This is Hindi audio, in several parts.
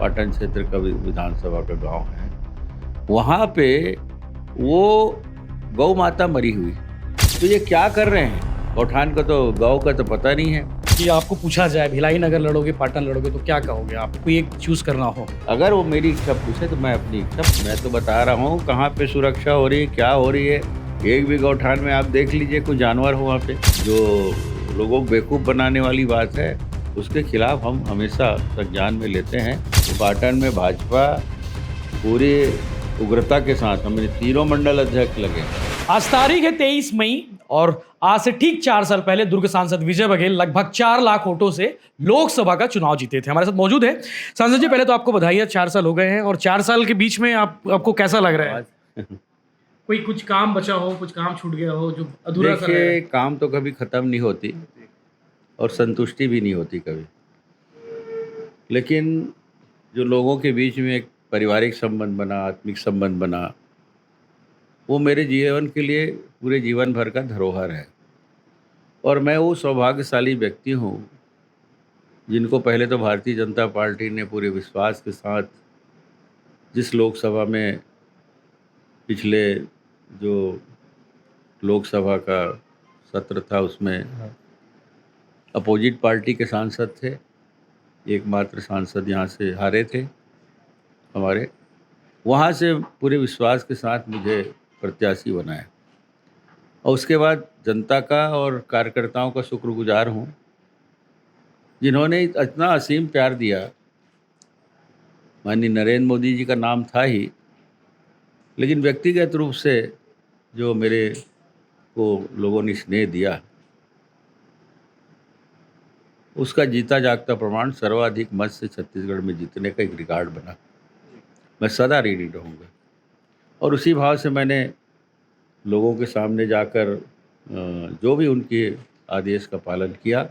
पाटन क्षेत्र का विधानसभा का गांव है। वहाँ पे वो गौ माता मरी हुई, तो ये क्या कर रहे हैं? गौठान का तो गौ का तो पता नहीं है। कि आपको पूछा जाए भिलाई नगर लड़ोगे पाटन लड़ोगे तो क्या कहोगे आप? कोई एक चूज करना हो। अगर वो मेरी इच्छा पूछे तो मैं अपनी इच्छा, मैं तो बता रहा हूँ कहाँ पे सुरक्षा हो रही है, क्या हो रही है। एक भी गौठान में आप देख लीजिए कोई जानवर हो वहाँ पे। जो लोगों को बेवकूफ़ बनाने वाली बात है, उसके खिलाफ हम हमेशा संज्ञान में लेते हैं। पाटन में भाजपा पूरी उग्रता के साथ, हमें तीनों मंडल अध्यक्ष लगे। आज तारीख है 23 मई और आज से ठीक 4 साल पहले दुर्ग सांसद विजय बघेल लगभग 4 लाख वोटों से लोकसभा का चुनाव जीते थे। हमारे साथ मौजूद है सांसद जी। पहले तो आपको बधाई है, 4 साल हो गए हैं और 4 साल के बीच में आपको कैसा लग रहा है? कोई कुछ काम बचा हो, कुछ काम छूट गया हो जो अधूरा सा देखिए, काम तो कभी ख़त्म नहीं होती और संतुष्टि भी नहीं होती कभी, लेकिन जो लोगों के बीच में एक पारिवारिक संबंध बना, आत्मिक संबंध बना, वो मेरे जीवन के लिए पूरे जीवन भर का धरोहर है। और मैं वो सौभाग्यशाली व्यक्ति हूँ जिनको पहले तो भारतीय जनता पार्टी ने पूरे विश्वास के साथ जिस लोकसभा में पिछले जो लोकसभा का सत्र था उसमें अपोजिट पार्टी के सांसद थे, एकमात्र सांसद यहाँ से हारे थे हमारे, वहाँ से पूरे विश्वास के साथ मुझे प्रत्याशी बनाया। और उसके बाद जनता का और कार्यकर्ताओं का शुक्रगुजार हूँ जिन्होंने इतना असीम प्यार दिया। माननीय नरेंद्र मोदी जी का नाम था ही, लेकिन व्यक्तिगत रूप से जो मेरे को लोगों ने स्नेह दिया, उसका जीता जागता प्रमाण सर्वाधिक मत से छत्तीसगढ़ में जीतने का एक रिकॉर्ड बना। मैं सदा ऋणी रहूँगा और उसी भाव से मैंने लोगों के सामने जाकर जो भी उनके आदेश का पालन किया,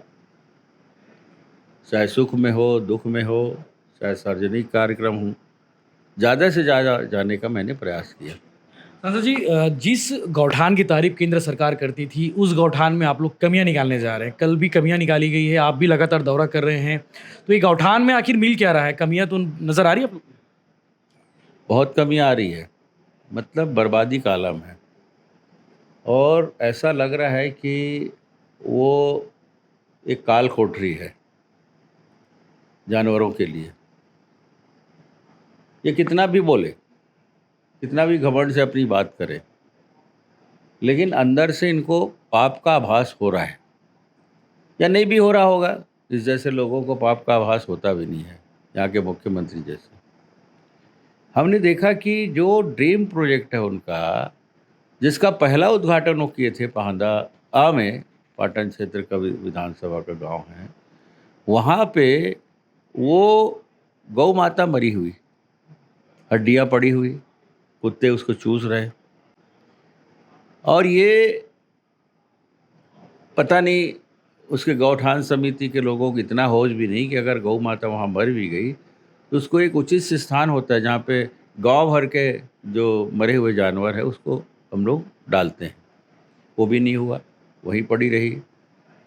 चाहे सुख में हो, दुख में हो, चाहे सार्वजनिक कार्यक्रम हो, ज़्यादा से ज़्यादा जाने का मैंने प्रयास किया। सांसद जी, जिस गौठान की तारीफ केंद्र सरकार करती थी उस गौठान में आप लोग कमियां निकालने जा रहे हैं। कल भी कमियां निकाली गई है, आप भी लगातार दौरा कर रहे हैं, तो ये गौठान में आखिर मिल क्या रहा है? कमियां तो नजर आ रही है आप लोग? बहुत कमी आ रही है, मतलब बर्बादी का आलम है। और ऐसा लग रहा है कि वो एक काल कोठरी है जानवरों के लिए। ये कितना भी बोले, कितना भी घमंड से अपनी बात करे, लेकिन अंदर से इनको पाप का आभास हो रहा है, या नहीं भी हो रहा होगा। इस जैसे लोगों को पाप का आभास होता भी नहीं है, यहाँ के मुख्यमंत्री जैसे। हमने देखा कि जो ड्रीम प्रोजेक्ट है उनका, जिसका पहला उद्घाटन वो किए थे पाहंदा आ में, पाटन क्षेत्र का विधानसभा का गांव है, वहाँ पे वो गौ माता मरी हुई, हड्डियाँ पड़ी हुई, कुत्ते उसको चूस रहे। और ये पता नहीं उसके गौठान समिति के लोगों को इतना होश भी नहीं कि अगर गौ माता वहाँ मर भी गई तो उसको एक उचित स्थान होता है जहाँ पे गांव भर के जो मरे हुए जानवर है उसको हम लोग डालते हैं। वो भी नहीं हुआ, वहीं पड़ी रही।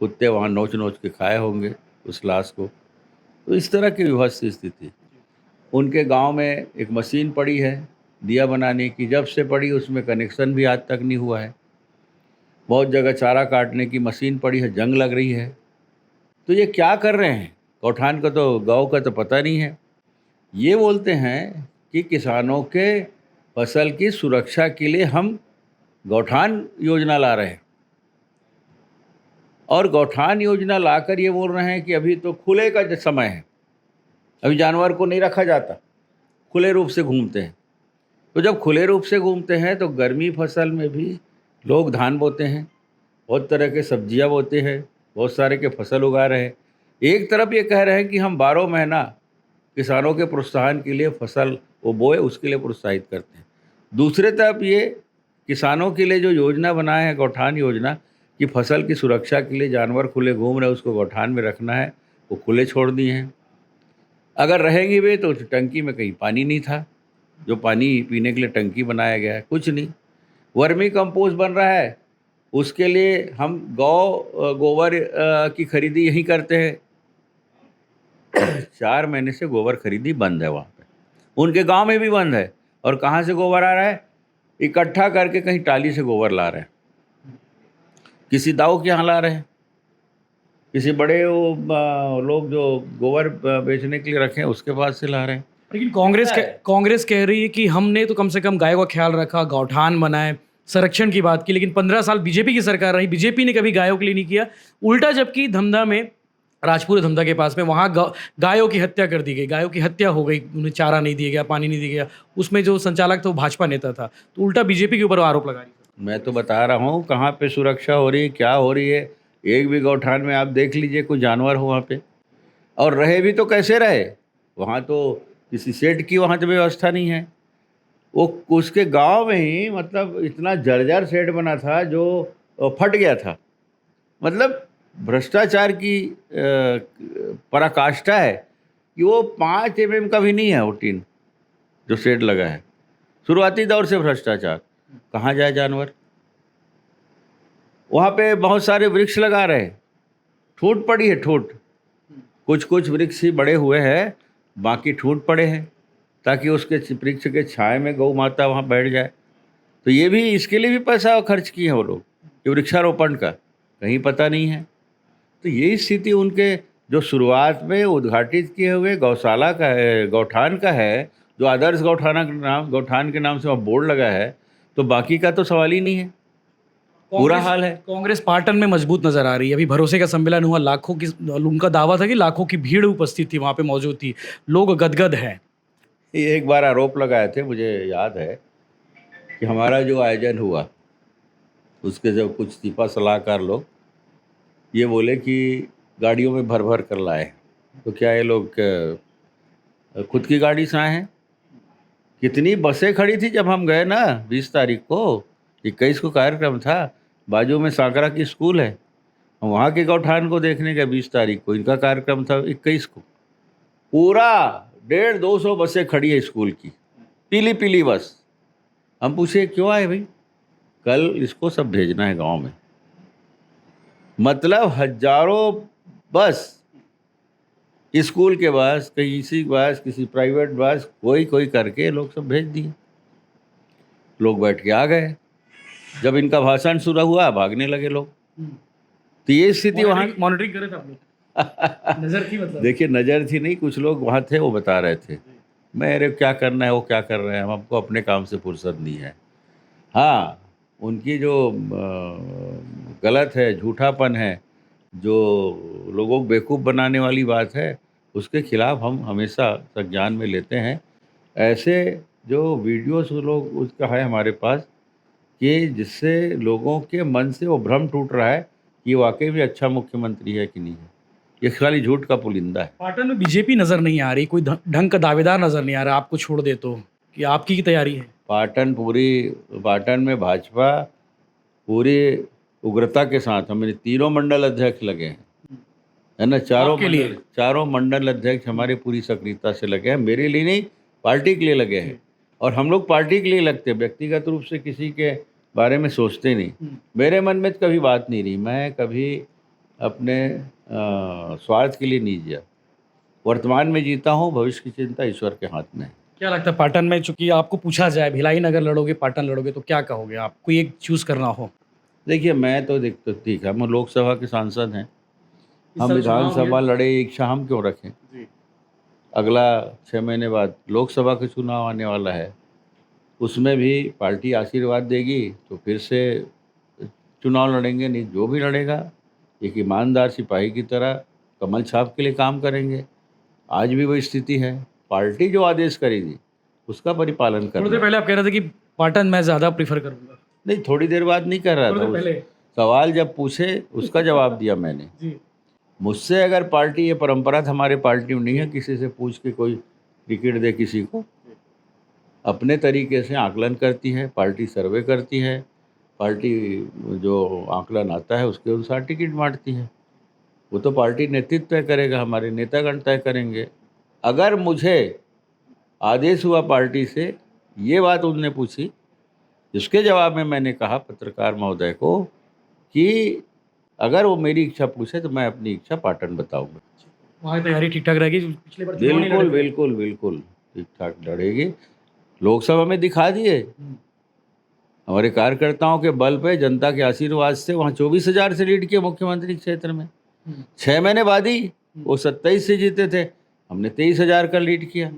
कुत्ते वहाँ नोच नोच के खाए होंगे उस लाश को। तो इस तरह की विभत्स स्थिति। उनके गांव में एक मशीन पड़ी है दिया बनाने की, जब से पड़ी उसमें कनेक्शन भी आज तक नहीं हुआ है। बहुत जगह चारा काटने की मशीन पड़ी है, जंग लग रही है। तो ये क्या कर रहे हैं? गौठान का तो गौ का तो पता नहीं है। ये बोलते हैं कि किसानों के फसल की सुरक्षा के लिए हम गौठान योजना ला रहे हैं, और गौठान योजना लाकर ये बोल रहे हैं कि अभी तो खुले का समय है, अभी जानवर को नहीं रखा जाता, खुले रूप से घूमते हैं। तो जब खुले रूप से घूमते हैं तो गर्मी फसल में भी लोग धान बोते हैं, बहुत तरह के सब्जियां बोते हैं, बहुत सारे के फसल उगा रहे हैं। एक तरफ ये कह रहे हैं कि हम 12 महीना किसानों के प्रोत्साहन के लिए फसल वो बोए उसके लिए प्रोत्साहित करते हैं। दूसरे तरफ ये किसानों के लिए जो योजना बनाए हैं गौठान योजना, कि फसल की सुरक्षा के लिए जानवर खुले घूम रहे, उसको गौठान में रखना है, वो खुले छोड़ दिए हैं। अगर रहेंगे वे तो टंकी में कहीं पानी नहीं था, जो पानी पीने के लिए टंकी बनाया गया है, कुछ नहीं। वर्मी कंपोस्ट बन रहा है, उसके लिए हम गोबर की खरीदी यहीं करते हैं। 4 महीने से गोबर खरीदी बंद है वहाँ पे। उनके गांव में भी बंद है। और कहाँ से गोबर आ रहा है? इकट्ठा करके कहीं टाली से गोबर ला रहे हैं, किसी दाऊ के यहाँ ला रहे हैं, किसी बड़े वो लोग जो गोबर बेचने के लिए रखे हैं उसके पास से ला रहे हैं। लेकिन कांग्रेस कह रही है कि हमने तो कम से कम गायों का ख्याल रखा, गौठान बनाए, संरक्षण की बात की, लेकिन 15 साल बीजेपी की सरकार रही, बीजेपी ने कभी गायों के लिए नहीं किया। उल्टा जबकि धमधा में, राजपुर धमधा के पास में, वहाँ गायों की हत्या कर दी गई, गायों की हत्या हो गई, उन्हें चारा नहीं दिया गया, पानी नहीं दिया गया। उसमें जो संचालक था वो भाजपा नेता था, तो उल्टा बीजेपी के ऊपर आरोप लगा रही है। मैं तो बता रहा हूँ कहाँ पे सुरक्षा हो रही है, क्या हो रही है। एक भी गौठान में आप देख लीजिए कोई जानवर हो वहाँ पे। और रहे भी तो कैसे रहे, वहाँ तो किसी सेठ की वहाँ तो व्यवस्था नहीं है। वो उसके गांव में ही मतलब इतना जर्जर सेट बना था जो फट गया था। मतलब भ्रष्टाचार की पराकाष्ठा है कि वो 5 mm का भी नहीं है वो टीन जो सेट लगा है। शुरुआती दौर से भ्रष्टाचार। कहाँ जाए जानवर? वहाँ पे बहुत सारे वृक्ष लगा रहे, ठूट पड़ी है, ठूट। कुछ वृक्ष ही बड़े हुए हैं, बाकी ठूट पड़े हैं, ताकि उसके वृक्ष के छाए में गौ माता वहाँ बैठ जाए। तो ये भी, इसके लिए भी पैसा खर्च किए हैं वो लोग, ये वृक्षारोपण का कहीं पता नहीं है। तो यही स्थिति उनके जो शुरुआत में उद्घाटित किए हुए गौशाला का है, गौठान का है, जो आदर्श गौठान के नाम से वहाँ बोर्ड लगा है, तो बाकी का तो सवाल ही नहीं है। पूरा हाल है। कांग्रेस पाटन में मजबूत नजर आ रही है। अभी भरोसे का सम्मेलन हुआ, लाखों की, उनका दावा था कि लाखों की भीड़ उपस्थित थी, वहाँ पे मौजूद थी, लोग गदगद हैं। ये एक बार आरोप लगाए थे, मुझे याद है कि हमारा जो आयोजन हुआ उसके जब कुछ दीपा सलाहकार लोग ये बोले कि गाड़ियों में भर भर कर लाए, तो क्या ये लोग खुद की गाड़ी से आए हैं? कितनी बसें खड़ी थी जब हम गए ना 20 तारीख को, 21 को कार्यक्रम था, बाजू में सांकरा की स्कूल है, हम वहाँ के गौठान को देखने गए 20 तारीख को, इनका कार्यक्रम था 21 को। पूरा 150-200 बसें खड़ी है स्कूल की, पीली पीली बस। हम पूछे क्यों आए भाई? कल इसको सब भेजना है गांव में। मतलब हजारों बस, स्कूल के बस, किसी बस, किसी प्राइवेट बस, कोई करके लोग सब भेज दिए। लोग बैठ के आ गए। जब इनका भाषण शुरू हुआ भागने लगे लोग। तो ये स्थिति वहाँ मॉनिटरिंग करे थे आप लोग? नजर थी मतलब? देखिए, नज़र थी नहीं, कुछ लोग वहाँ थे, वो बता रहे थे मेरे क्या करना है, वो क्या कर रहे हैं, हमको अपने काम से फुर्सत नहीं है। हाँ, उनकी जो गलत है, झूठापन है, जो लोगों को बेवकूफ़ बनाने वाली बात है, उसके खिलाफ हम हमेशा संज्ञान में लेते हैं। ऐसे जो वीडियोस लोग उसका है हमारे पास कि जिससे लोगों के मन से वो भ्रम टूट रहा है कि ये वाकई में अच्छा मुख्यमंत्री है कि नहीं है। ये खाली झूठ का पुलिंदा है। पाटन में बीजेपी नजर नहीं आ रही, कोई ढंग का दावेदार नजर नहीं आ रहा, आपको छोड़ दे तो, कि आपकी की तैयारी है? पाटन में भाजपा पूरी उग्रता के साथ, हमारे तीनों मंडल अध्यक्ष लगे हैं, है ना, चारों मंडल अध्यक्ष हमारे पूरी सक्रियता से लगे हैं। मेरे लिए नहीं, पार्टी के लिए लगे हैं। और हम लोग पार्टी के लिए लगते हैं, व्यक्तिगत रूप से किसी के बारे में सोचते नहीं। मेरे मन में कभी बात नहीं रही, मैं कभी अपने स्वार्थ के लिए नहीं जिया। वर्तमान में जीता हूँ, भविष्य की चिंता ईश्वर के हाथ में है। क्या लगता है पाटन में, चूंकि आपको पूछा जाए भिलाई नगर लड़ोगे पाटन लड़ोगे, तो क्या कहोगे आप? कोई एक चूज करना हो? देखिए, मैं तो ठीक है, हम लोकसभा के सांसद हैं, हम विधानसभा लड़े, इच्छा हम क्यों रखें? अगला 6 महीने बाद लोकसभा के चुनाव आने वाला है, उसमें भी पार्टी आशीर्वाद देगी तो फिर से चुनाव लड़ेंगे। नहीं, जो भी लड़ेगा एक ईमानदार सिपाही की तरह कमल छाप के लिए काम करेंगे। आज भी वही स्थिति है, पार्टी जो आदेश करेगी उसका परिपालन करना। थोड़ी देर पहले आप कह रहे थे कि पाटन मैं ज़्यादा प्रीफर करूँगा। नहीं, थोड़ी देर बाद नहीं कर रहा था, सवाल जब पूछे उसका जवाब दिया मैंने। जी। मुझसे अगर पार्टी, ये परंपरा हमारे पार्टी में नहीं है किसी से पूछ के कोई टिकट दे किसी को। अपने तरीके से आकलन करती है पार्टी, सर्वे करती है पार्टी, जो आकलन आता है उसके अनुसार टिकट बांटती है। वो तो पार्टी नेतृत्व तय करेगा, हमारे नेतागण तय करेंगे। अगर मुझे आदेश हुआ पार्टी से, ये बात उनने पूछी, जिसके जवाब में मैंने कहा पत्रकार महोदय को कि अगर वो मेरी इच्छा पूछे तो मैं अपनी इच्छा पाटन बताऊंगा। वहाँ की तैयारी ठीक ठाक रहेगी, पिछले बार चुनाव नहीं बिल्कुल लड़े थे। बिल्कुल बिल्कुल ठीक ठाक लड़ेगी। लोकसभा में दिखा दिए हमारे कार्यकर्ताओं के बल पे, जनता के आशीर्वाद से वहाँ 24,000 से लीड किया मुख्यमंत्री क्षेत्र में। 6 महीने बाद ही वो 27 से जीते थे, हमने 23,000 का लीड किया।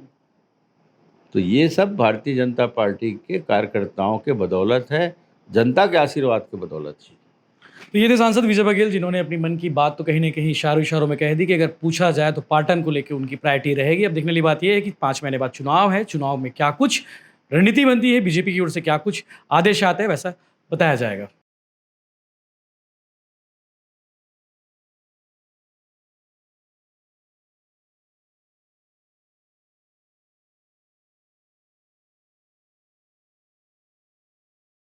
तो ये सब भारतीय जनता पार्टी के कार्यकर्ताओं के बदौलत है, जनता के आशीर्वाद के बदौलत है। तो ये थे सांसद विजय बघेल, जिन्होंने अपनी मन की बात तो कहीं न कहीं इशारों इशारों में कह दी कि अगर पूछा जाए तो पाटन को लेके उनकी प्रायोरिटी रहेगी। अब देखने वाली बात ये है कि 5 महीने बाद चुनाव है, चुनाव में क्या कुछ रणनीति बनती है, बीजेपी की ओर से क्या कुछ आदेश आते हैं, वैसा बताया जाएगा।